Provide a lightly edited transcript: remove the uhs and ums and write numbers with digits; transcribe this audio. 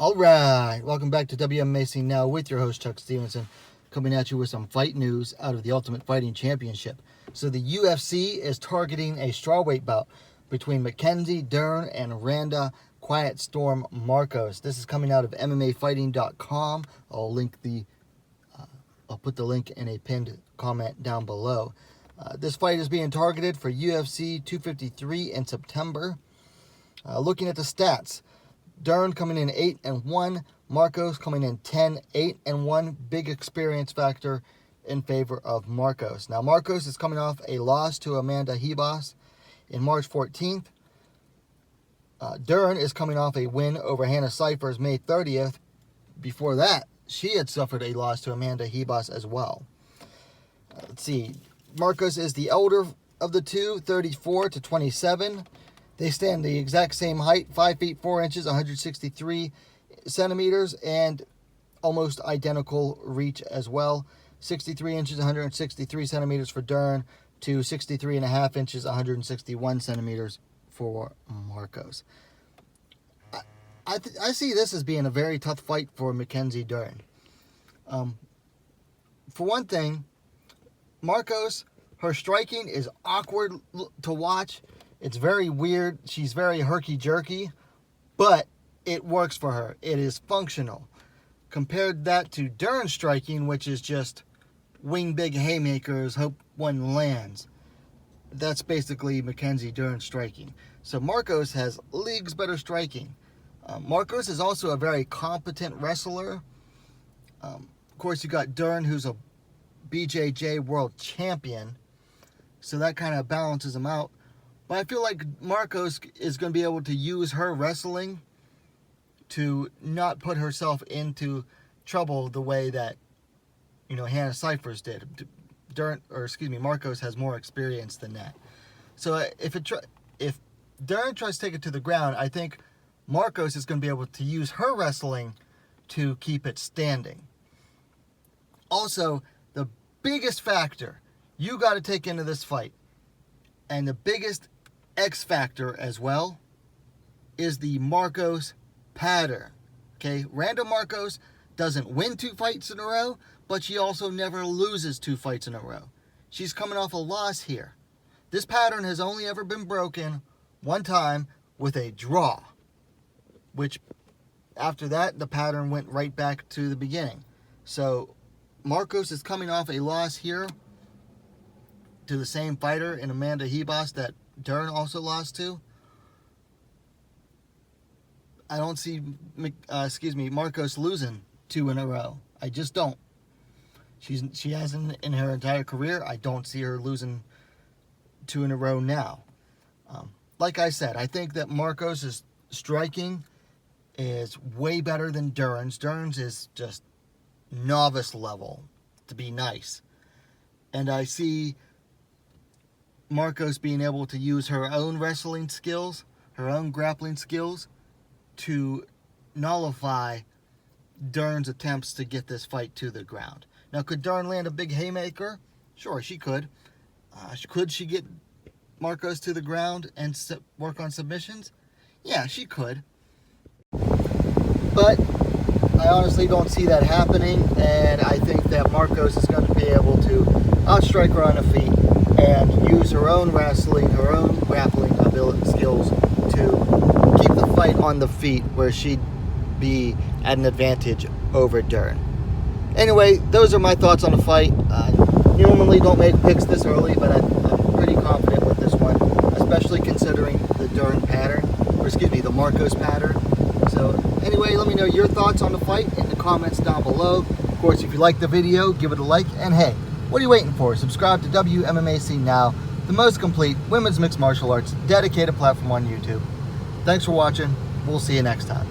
All right, welcome back to WMMA Now with your host Chuck Stevenson, coming at you with some fight news out of the Ultimate Fighting Championship. So the UFC is targeting a strawweight bout between Mackenzie Dern and Randa Markos. This is coming out of MMAfighting.com. I'll put the link in a pinned comment down below. This fight is being targeted for UFC 253 in September. Looking at the stats. Dern coming in 8-1, Markos coming in 10-8-1. Big experience factor in favor of Markos. Now Markos is coming off a loss to Amanda Ribas in March 14th. Dern is coming off a win over Hannah Cifers May 30th. Before that, she had suffered a loss to Amanda Ribas as well. Let's see. Markos is the elder of the two, 34-27. They stand the exact same height, 5 feet 4 inches, 163 centimeters, and almost identical reach as well. 63 inches, 163 centimeters for Dern to 63.5 inches, 161 centimeters for Markos. I see this as being a very tough fight for Mackenzie Dern. For one thing, Markos, her striking is awkward to watch. It's very weird. She's very herky-jerky, but it works for her. It is functional. Compared that to Dern striking, which is just wing big haymakers, hope one lands. That's basically Mackenzie Dern striking. So Markos has leagues better striking. Markos is also a very competent wrestler. Of course, you got Dern, who's a BJJ world champion, so that kind of balances him out. But I feel like Markos is going to be able to use her wrestling to not put herself into trouble the way that, Hannah Cifers did. Markos has more experience than that. So if Dern tries to take it to the ground, I think Markos is going to be able to use her wrestling to keep it standing. Also, the biggest factor you got to take into this fight, and the biggest X factor as well, is the Markos pattern. Okay, Randa Markos doesn't win 2 fights in a row, but she also never loses 2 fights in a row. She's coming off a loss here. This pattern has only ever been broken one time with a draw, which after that, the pattern went right back to the beginning. So Markos is coming off a loss here to the same fighter in Amanda Ribas that Dern also lost to. I don't see Markos losing 2 in a row. I just don't. She hasn't in her entire career. I don't see her losing 2 in a row now. Like I said, I think that Markos' striking is way better than Dern's. Dern's is just novice level, to be nice. And I see Markos being able to use her own wrestling skills, her own grappling skills, to nullify Dern's attempts to get this fight to the ground. Now, could Dern land a big haymaker? Sure, she could. Could she get Markos to the ground and work on submissions? Yeah, she could. But I honestly don't see that happening, and I think that Markos is going to be able to outstrike her on the feet and use her own wrestling, her own grappling ability skills to keep the fight on the feet where she'd be at an advantage over Dern. Anyway, those are my thoughts on the fight. Normally don't make picks this early, but I'm pretty confident with this one, especially considering the the Markos pattern. So anyway, let me know your thoughts on the fight in the comments down below. Of course, if you like the video, give it a like, and hey, what are you waiting for? Subscribe to WMMA Now, the most complete women's mixed martial arts dedicated platform on YouTube. Thanks for watching. We'll see you next time.